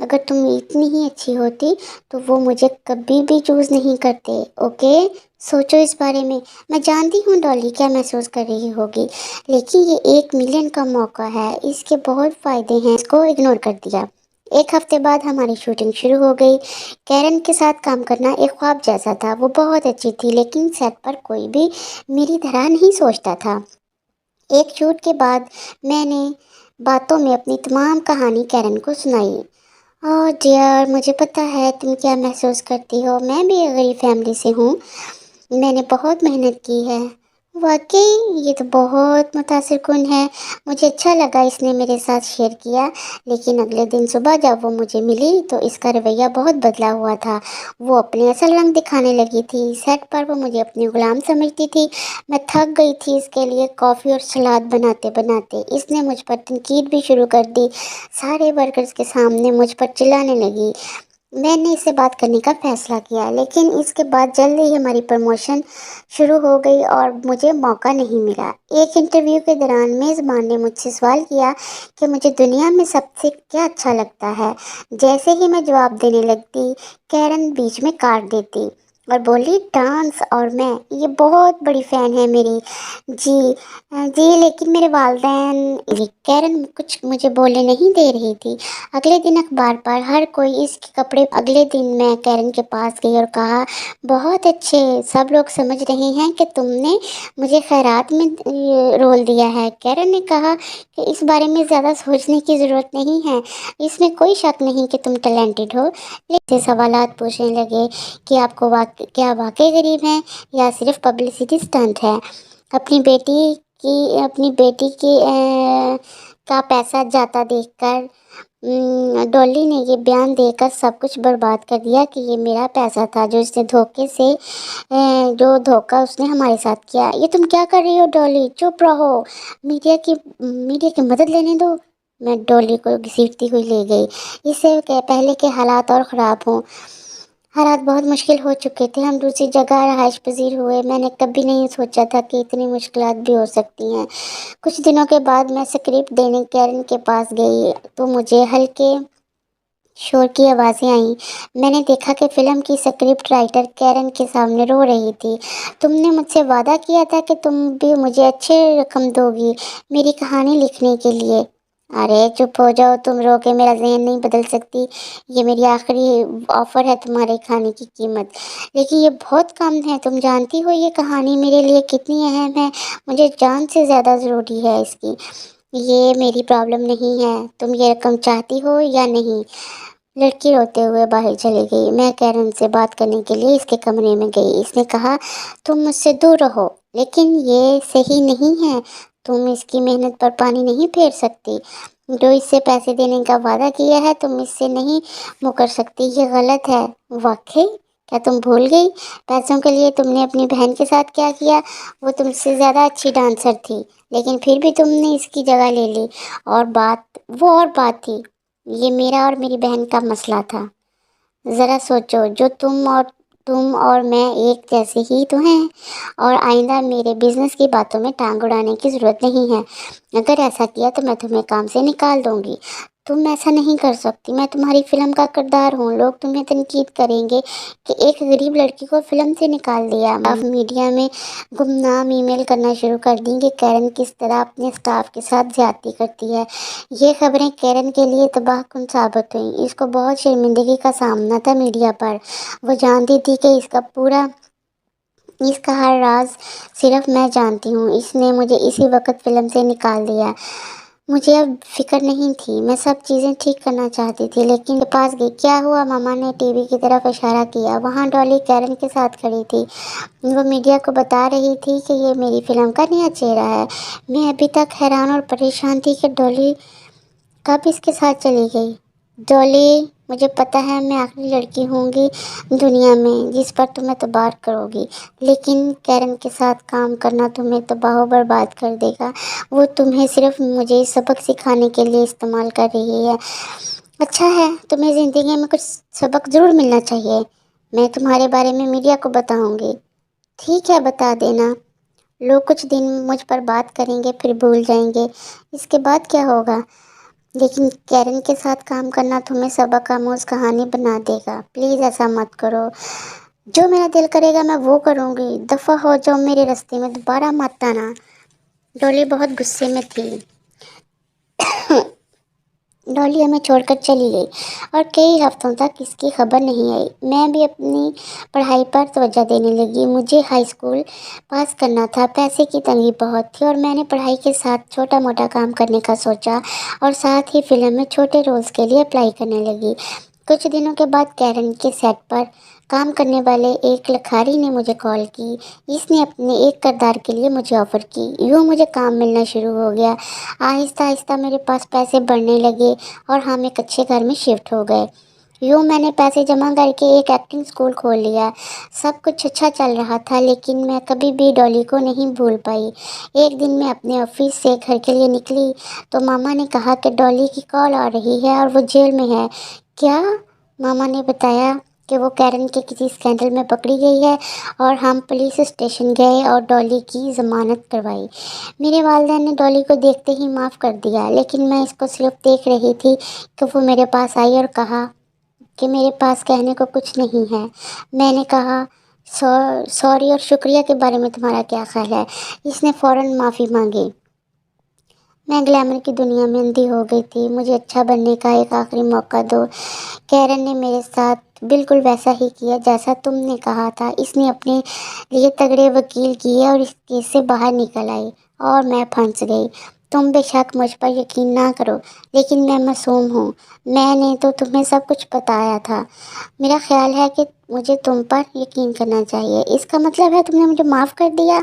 اگر تم اتنی ہی اچھی ہوتی تو وہ مجھے کبھی بھی چوز نہیں کرتے، اوکے؟ سوچو اس بارے میں جانتی ہوں ڈالی کیا محسوس کر رہی ہوگی، لیکن یہ 1 ملین کا موقع ہے، اس کے بہت فائدے ہیں، اس کو اگنور کر دیا۔ 1 ہفتے بعد ہماری شوٹنگ شروع ہو گئی۔ کیرن کے ساتھ کام کرنا ایک خواب جیسا تھا، وہ بہت اچھی تھی، لیکن سیٹ پر کوئی بھی میری طرح نہیں سوچتا تھا۔ ایک شوٹ کے بعد میں نے باتوں میں اپنی تمام کہانی کیرن کو سنائی۔ ڈیئر، مجھے پتہ ہے تم کیا محسوس کرتی ہو، میں بھی ایک غریب فیملی سے ہوں، میں نے بہت محنت کی ہے۔ واقعی یہ تو بہت متاثر کن ہے، مجھے اچھا لگا اس نے میرے ساتھ شیئر کیا، لیکن اگلے دن صبح جب وہ مجھے ملی تو اس کا رویہ بہت بدلا ہوا تھا، وہ اپنے اصل رنگ دکھانے لگی تھی۔ سیٹ پر وہ مجھے اپنی غلام سمجھتی تھی، میں تھک گئی تھی اس کے لیے کافی اور سلاد بناتے بناتے۔ اس نے مجھ پر تنقید بھی شروع کر دی، سارے ورکرز کے سامنے مجھ پر چلانے لگی۔ میں نے اس سے بات کرنے کا فیصلہ کیا، لیکن اس کے بعد جلد ہی ہماری پروموشن شروع ہو گئی اور مجھے موقع نہیں ملا۔ ایک انٹرویو کے دوران میزبان نے مجھ سے سوال کیا کہ مجھے دنیا میں سب سے کیا اچھا لگتا ہے۔ جیسے ہی میں جواب دینے لگتی، کیرن بیچ میں کاٹ دیتی اور بولی ڈانس، اور میں یہ بہت بڑی فین ہے میری۔ جی جی لیکن میرے والدین، کیرن کچھ مجھے بولنے نہیں دے رہی تھی۔ اگلے دن اخبار پر ہر کوئی اس کے کپڑے، اگلے دن میں کیرن کے پاس گئی اور کہا بہت اچھے، سب لوگ سمجھ رہے ہیں کہ تم نے مجھے خیرات میں رول دیا ہے۔ کیرن نے کہا کہ اس بارے میں زیادہ سوچنے کی ضرورت نہیں ہے، اس میں کوئی شک نہیں کہ تم ٹیلنٹڈ ہو۔ لیکن سوالات پوچھنے لگے کہ آپ کو کیا واقعی غریب ہیں یا صرف پبلسٹی اسٹنٹ ہے؟ اپنی بیٹی کی کا پیسہ جاتا دیکھ کر ڈولی نے یہ بیان دے کر سب کچھ برباد کر دیا کہ یہ میرا پیسہ تھا جو اس نے دھوکہ اس نے ہمارے ساتھ کیا۔ یہ تم کیا کر رہی ہو ڈولی؟ چپ رہو، میڈیا کی مدد لینے دو۔ میں ڈولی کو گھسیٹتی ہوئی لے گئی، اس سے پہلے کہ حالات اور خراب ہوں۔ حالات بہت مشکل ہو چکے تھے، ہم دوسری جگہ رہائش پذیر ہوئے۔ میں نے کبھی نہیں سوچا تھا کہ اتنی مشکلات بھی ہو سکتی ہیں۔ کچھ دنوں کے بعد میں اسکرپٹ دینے کیرن کے پاس گئی تو مجھے ہلکے شور کی آوازیں آئیں۔ میں نے دیکھا کہ فلم کی اسکرپٹ رائٹر کیرن کے سامنے رو رہی تھی۔ تم نے مجھ سے وعدہ کیا تھا کہ تم بھی مجھے اچھی رقم دو گی میری کہانی لکھنے کے لیے۔ ارے چپ ہو جاؤ، تم رو کے میرا ذہن نہیں بدل سکتی، یہ میری آخری آفر ہے تمہارے کھانے کی قیمت۔ لیکن یہ بہت کم ہے، تم جانتی ہو یہ کہانی میرے لیے کتنی اہم ہے، مجھے جان سے زیادہ ضروری ہے اس کی۔ یہ میری پرابلم نہیں ہے، تم یہ رقم چاہتی ہو یا نہیں۔ لڑکی روتے ہوئے باہر چلی گئی۔ میں کیرن سے بات کرنے کے لیے اس کے کمرے میں گئی۔ اس نے کہا تم مجھ سے دور رہو، لیکن یہ صحیح نہیں ہے، تم اس کی محنت پر پانی نہیں پھیر سکتی، جو اس سے پیسے دینے کا وعدہ کیا ہے تم اس سے نہیں مکر سکتی، یہ غلط ہے۔ واقعی؟ کیا تم بھول گئی پیسوں کے لیے تم نے اپنی بہن کے ساتھ کیا کیا؟ وہ تم سے زیادہ اچھی ڈانسر تھی، لیکن پھر بھی تم نے اس کی جگہ لے لی، وہ اور بات تھی، یہ میرا اور میری بہن کا مسئلہ تھا۔ ذرا سوچو، جو تم اور میں ایک جیسے ہی تو ہیں، اور آئندہ میرے بزنس کی باتوں میں ٹانگ اڑانے کی ضرورت نہیں ہے۔ اگر ایسا کیا تو میں تمہیں کام سے نکال دوں گی۔ تم ایسا نہیں کر سکتی، میں تمہاری فلم کا کردار ہوں، لوگ تمہیں تنقید کریں گے کہ ایک غریب لڑکی کو فلم سے نکال دیا۔ آپ میڈیا میں گمنام ای میل کرنا شروع کر دیں کہ کیرن کس طرح اپنے سٹاف کے ساتھ زیادتی کرتی ہے۔ یہ خبریں کیرن کے لیے تباہ کن ثابت ہوئیں، اس کو بہت شرمندگی کا سامنا تھا میڈیا پر۔ وہ جانتی تھی کہ اس کا ہر راز صرف میں جانتی ہوں۔ اس نے مجھے اسی وقت فلم سے نکال دیا۔ مجھے اب فکر نہیں تھی، میں سب چیزیں ٹھیک کرنا چاہتی تھی، لیکن کے پاس گئی۔ کیا ہوا؟ ماما نے ٹی وی کی طرف اشارہ کیا۔ وہاں ڈولی کیرن کے ساتھ کھڑی تھی، وہ میڈیا کو بتا رہی تھی کہ یہ میری فلم کا نیا چہرہ ہے۔ میں ابھی تک حیران اور پریشان تھی کہ ڈولی کب اس کے ساتھ چلی گئی۔ ڈولی، مجھے پتہ ہے میں آخری لڑکی ہوں گی دنیا میں جس پر تم اعتبار کرو گی، لیکن کیرن کے ساتھ کام کرنا تمہیں تباہ و برباد کر دے گا۔ وہ تمہیں صرف مجھے سبق سکھانے کے لیے استعمال کر رہی ہے۔ اچھا ہے، تمہیں زندگی میں کچھ سبق ضرور ملنا چاہیے۔ میں تمہارے بارے میں میڈیا کو بتاؤں گی۔ ٹھیک ہے، بتا دینا۔ لوگ کچھ دن مجھ پر بات کریں گے، پھر بھول جائیں گے۔ اس کے بعد کیا ہوگا؟ لیکن کیرن کے ساتھ کام کرنا تمہیں سبق آموز کہانی بنا دے گا، پلیز ایسا مت کرو۔ جو میرا دل کرے گا میں وہ کروں گی، دفع ہو جاؤ میرے راستے میں، دوبارہ مت آنا۔ ڈولی بہت غصے میں تھی۔ ڈولی ہمیں چھوڑ کر چلی گئی اور کئی ہفتوں تک اس کی خبر نہیں آئی۔ میں بھی اپنی پڑھائی پر توجہ دینے لگی۔ مجھے ہائی اسکول پاس کرنا تھا، پیسے کی تنگی بہت تھی اور میں نے پڑھائی کے ساتھ چھوٹا موٹا کام کرنے کا سوچا اور ساتھ ہی فلم میں چھوٹے رولز کے لیے اپلائی کرنے لگی۔ کچھ دنوں کے بعد کیرن کے سیٹ پر کام کرنے والے ایک لکھاری نے مجھے کال کی۔ اس نے اپنے ایک کردار کے لیے مجھے آفر کی۔ یوں مجھے کام ملنا شروع ہو گیا۔ آہستہ آہستہ میرے پاس پیسے بڑھنے لگے اور ہم ایک اچھے گھر میں شفٹ ہو گئے۔ یوں میں نے پیسے جمع کر کے ایک ایکٹنگ اسکول کھول لیا۔ سب کچھ اچھا چل رہا تھا، لیکن میں کبھی بھی ڈولی کو نہیں بھول پائی۔ ایک دن میں اپنے آفس سے گھر کے لیے نکلی تو ماما نے کہا کہ ڈولی کی کال آ رہی ہے اور وہ جیل میں ہے۔ کیا؟ ماما نے بتایا کہ وہ کیرن کے کسی اسکینڈل میں پکڑی گئی ہے اور ہم پولیس اسٹیشن گئے اور ڈولی کی ضمانت کروائی۔ میرے والدین نے ڈولی کو دیکھتے ہی معاف کر دیا، لیکن میں اس کو صرف دیکھ رہی تھی کہ وہ میرے پاس آئی اور کہا کہ میرے پاس کہنے کو کچھ نہیں ہے۔ میں نے کہا سوری اور شکریہ کے بارے میں تمہارا کیا خیال ہے؟ اس نے فوراً معافی مانگی۔ میں گلیمر کی دنیا میں اندھی ہو گئی تھی۔ مجھے اچھا بننے کا ایک آخری موقع دو۔ کیرن نے میرے ساتھ بالکل ویسا ہی کیا جیسا تم نے کہا تھا۔ اس نے اپنے لیے تگڑے وکیل کیے اور اس کیس سے باہر نکل آئی اور میں پھنس گئی۔ تم بے شک مجھ پر یقین نہ کرو، لیکن میں معصوم ہوں۔ میں نے تو تمہیں سب کچھ بتایا تھا۔ میرا خیال ہے کہ مجھے تم پر یقین کرنا چاہیے۔ اس کا مطلب ہے تم نے مجھے معاف کر دیا؟